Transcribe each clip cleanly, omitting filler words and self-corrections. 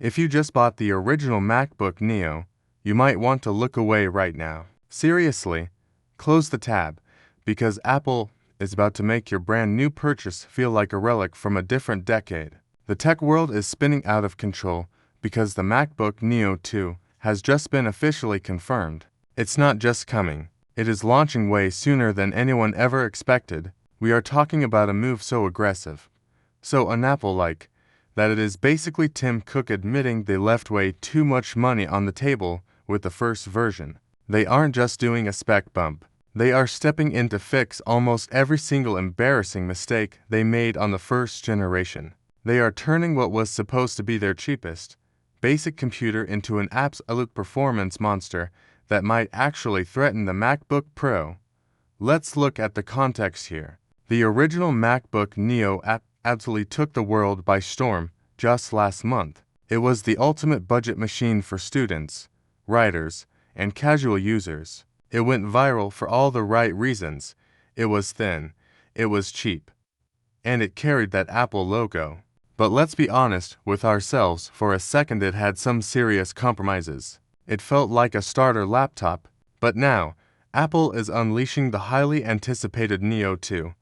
If you just bought the original MacBook Neo, you might want to look away right now. Seriously, close the tab, because Apple is about to make your brand new purchase feel like a relic from a different decade. The tech world is spinning out of control because the MacBook Neo 2 has just been officially confirmed. It's not just coming, it is launching way sooner than anyone ever expected. We are talking about a move so aggressive, so un-Apple-like, that it is basically Tim Cook admitting they left way too much money on the table with the first version. They aren't just doing a spec bump. They are stepping in to fix almost every single embarrassing mistake they made on the first generation. They are turning what was supposed to be their cheapest, basic computer into an absolute performance monster that might actually threaten the MacBook Pro. Let's look at the context here. The original MacBook Neo absolutely took the world by storm just last month. It was the ultimate budget machine for students, writers, and casual users. It went viral for all the right reasons. It was thin, it was cheap, and it carried that Apple logo. But let's be honest with ourselves for a second, it had some serious compromises. It felt like a starter laptop, but now, Apple is unleashing the highly anticipated Neo 2.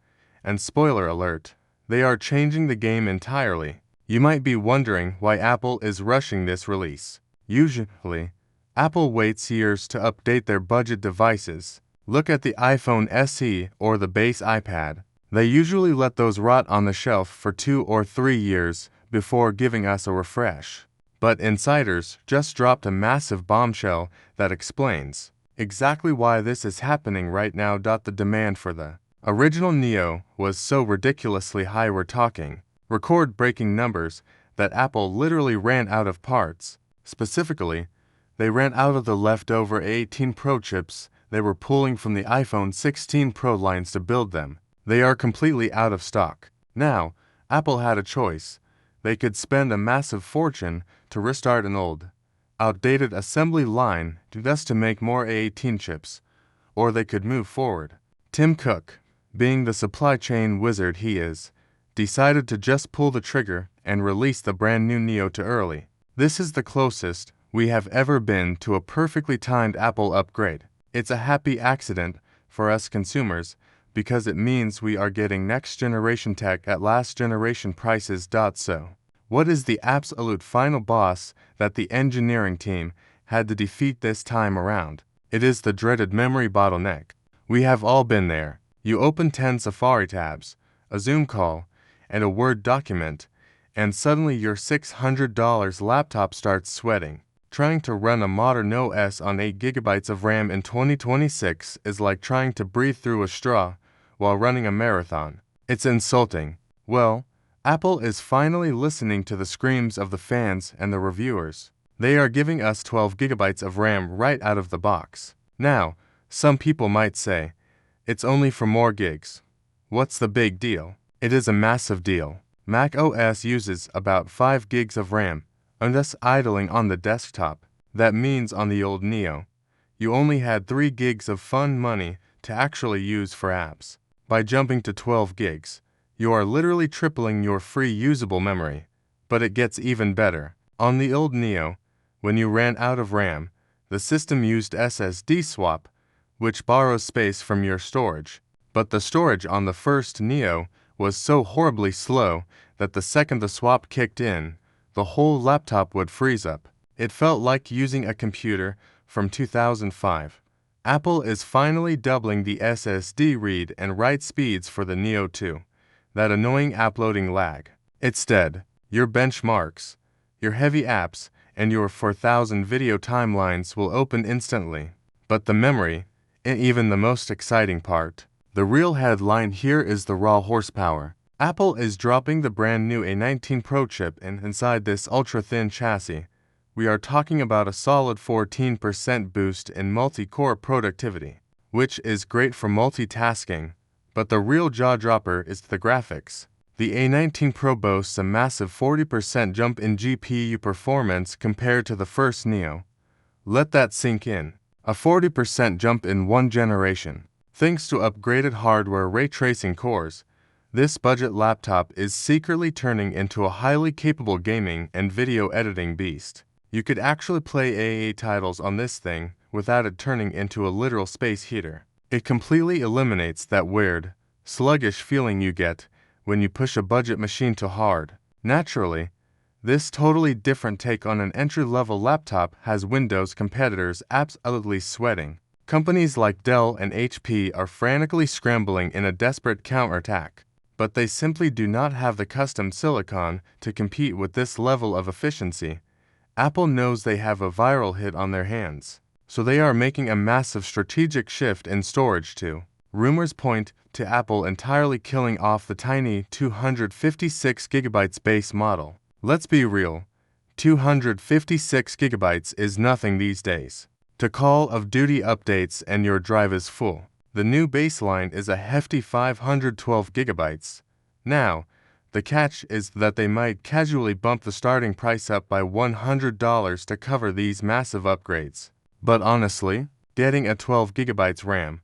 And spoiler alert, they are changing the game entirely. You might be wondering why Apple is rushing this release. Usually, Apple waits years to update their budget devices. Look at the iPhone SE or the base iPad. They usually let those rot on the shelf for 2 or 3 years before giving us a refresh. But insiders just dropped a massive bombshell that explains exactly why this is happening right now. The demand for the original Neo was so ridiculously high, we're talking record-breaking numbers, that Apple literally ran out of parts. Specifically, they ran out of the leftover A19 Pro chips they were pulling from the iPhone 16 Pro lines to build them. They are completely out of stock. Now, Apple had a choice. They could spend a massive fortune to restart an old, outdated assembly line just to make more A18 chips, or they could move forward. Tim Cook, being the supply chain wizard he is, decided to just pull the trigger and release the brand new Neo too early. This is the closest we have ever been to a perfectly timed Apple upgrade. It's a happy accident for us consumers because it means we are getting next-generation tech at last-generation prices. So, what is the absolute final boss that the engineering team had to defeat this time around? It is the dreaded memory bottleneck. We have all been there. You open 10 Safari tabs, a Zoom call, and a Word document, and suddenly your $600 laptop starts sweating. Trying to run a modern OS on 8 GB of RAM in 2026 is like trying to breathe through a straw while running a marathon. It's insulting. Well, Apple is finally listening to the screams of the fans and the reviewers. They are giving us 12 GB of RAM right out of the box. Now, some people might say, it's only for more gigs. What's the big deal? It is a massive deal. Mac OS uses about 5 gigs of RAM, and thus idling on the desktop. That means on the old Neo, you only had 3 gigs of fun money to actually use for apps. By jumping to 12 gigs, you are literally tripling your free usable memory. But it gets even better. On the old Neo, when you ran out of RAM, the system used SSD swap, which borrows space from your storage. But the storage on the first Neo was so horribly slow that the second the swap kicked in, the whole laptop would freeze up. It felt like using a computer from 2005. Apple is finally doubling the SSD read and write speeds for the Neo 2. That annoying uploading lag. It's dead. Your benchmarks, your heavy apps, and your 4,000 video timelines will open instantly. But the memory, and even the most exciting part, the real headline here is the raw horsepower. Apple is dropping the brand new A19 Pro chip inside this ultra-thin chassis. We are talking about a solid 14% boost in multi-core productivity, which is great for multitasking, but the real jaw-dropper is the graphics. The A19 Pro boasts a massive 40% jump in GPU performance compared to the first Neo. Let that sink in. A 40% jump in one generation. Thanks to upgraded hardware, ray tracing cores, This budget laptop is secretly turning into a highly capable gaming and video editing beast. You could actually play AA titles on this thing without it turning into a literal space heater. It completely eliminates that weird, sluggish feeling you get when you push a budget machine too hard. Naturally, this totally different take on an entry-level laptop has Windows competitors absolutely sweating. Companies like Dell and HP are frantically scrambling in a desperate counterattack, but they simply do not have the custom silicon to compete with this level of efficiency. Apple knows they have a viral hit on their hands, so they are making a massive strategic shift in storage too. Rumors point to Apple entirely killing off the tiny 256GB base model. Let's be real, 256GB is nothing these days. To Call of Duty updates and your drive is full. The new baseline is a hefty 512GB. Now, the catch is that they might casually bump the starting price up by $100 to cover these massive upgrades. But honestly, getting a 12GB RAM,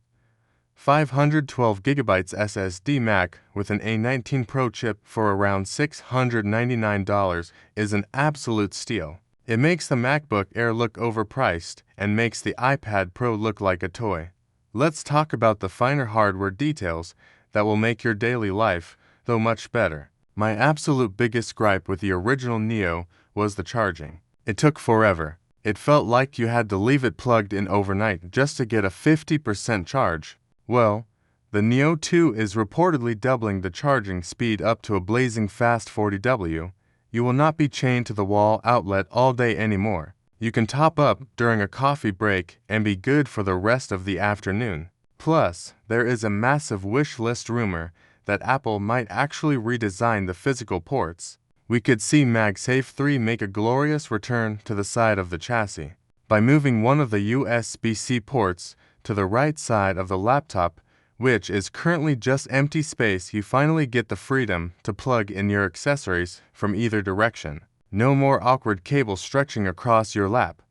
512GB SSD Mac with an A19 Pro chip for around $699 is an absolute steal. It makes the MacBook Air look overpriced and makes the iPad Pro look like a toy. Let's talk about the finer hardware details that will make your daily life, though, much better. My absolute biggest gripe with the original Neo was the charging. It took forever. It felt like you had to leave it plugged in overnight just to get a 50% charge. Well, the Neo 2 is reportedly doubling the charging speed up to a blazing fast 40W. You will not be chained to the wall outlet all day anymore. You can top up during a coffee break and be good for the rest of the afternoon. Plus, there is a massive wish list rumor that Apple might actually redesign the physical ports. We could see MagSafe 3 make a glorious return to the side of the chassis. By moving one of the USB-C ports to the right side of the laptop, which is currently just empty space, you finally get the freedom to plug in your accessories from either direction. No more awkward cables stretching across your lap.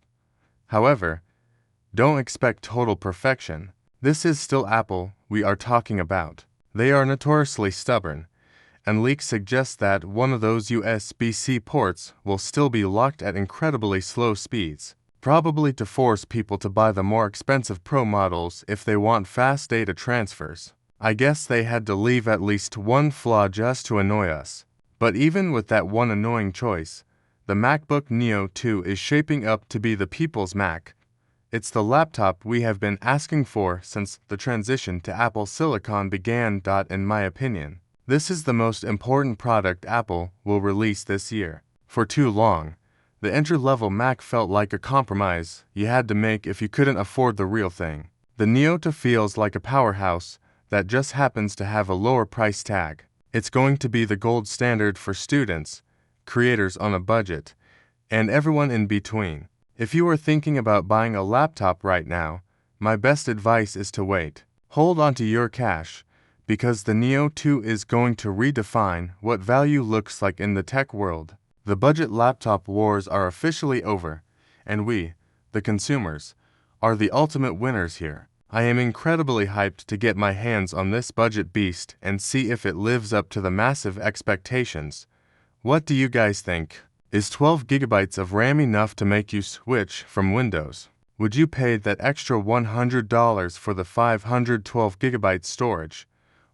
However, don't expect total perfection. This is still Apple we are talking about. They are notoriously stubborn, and leaks suggest that one of those USB-C ports will still be locked at incredibly slow speeds, probably to force people to buy the more expensive Pro models if they want fast data transfers. I guess they had to leave at least one flaw just to annoy us. But even with that one annoying choice, the MacBook Neo 2 is shaping up to be the people's Mac. It's the laptop we have been asking for since the transition to Apple Silicon began. In my opinion, this is the most important product Apple will release this year. For too long, the entry-level Mac felt like a compromise you had to make if you couldn't afford the real thing. The Neo 2 feels like a powerhouse that just happens to have a lower price tag. It's going to be the gold standard for students, creators on a budget, and everyone in between. If you are thinking about buying a laptop right now, my best advice is to wait. Hold onto your cash, because the Neo 2 is going to redefine what value looks like in the tech world. The budget laptop wars are officially over, and we, the consumers, are the ultimate winners here. I am incredibly hyped to get my hands on this budget beast and see if it lives up to the massive expectations. What do you guys think? Is 12GB of RAM enough to make you switch from Windows? Would you pay that extra $100 for the 512GB storage?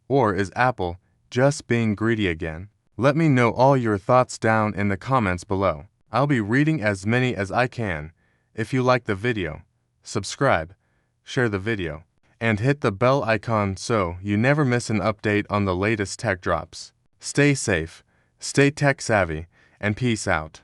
Or is Apple just being greedy again? Let me know all your thoughts down in the comments below. I'll be reading as many as I can. If you like the video, subscribe, share the video, and hit the bell icon so you never miss an update on the latest tech drops. Stay safe, stay tech savvy, and peace out.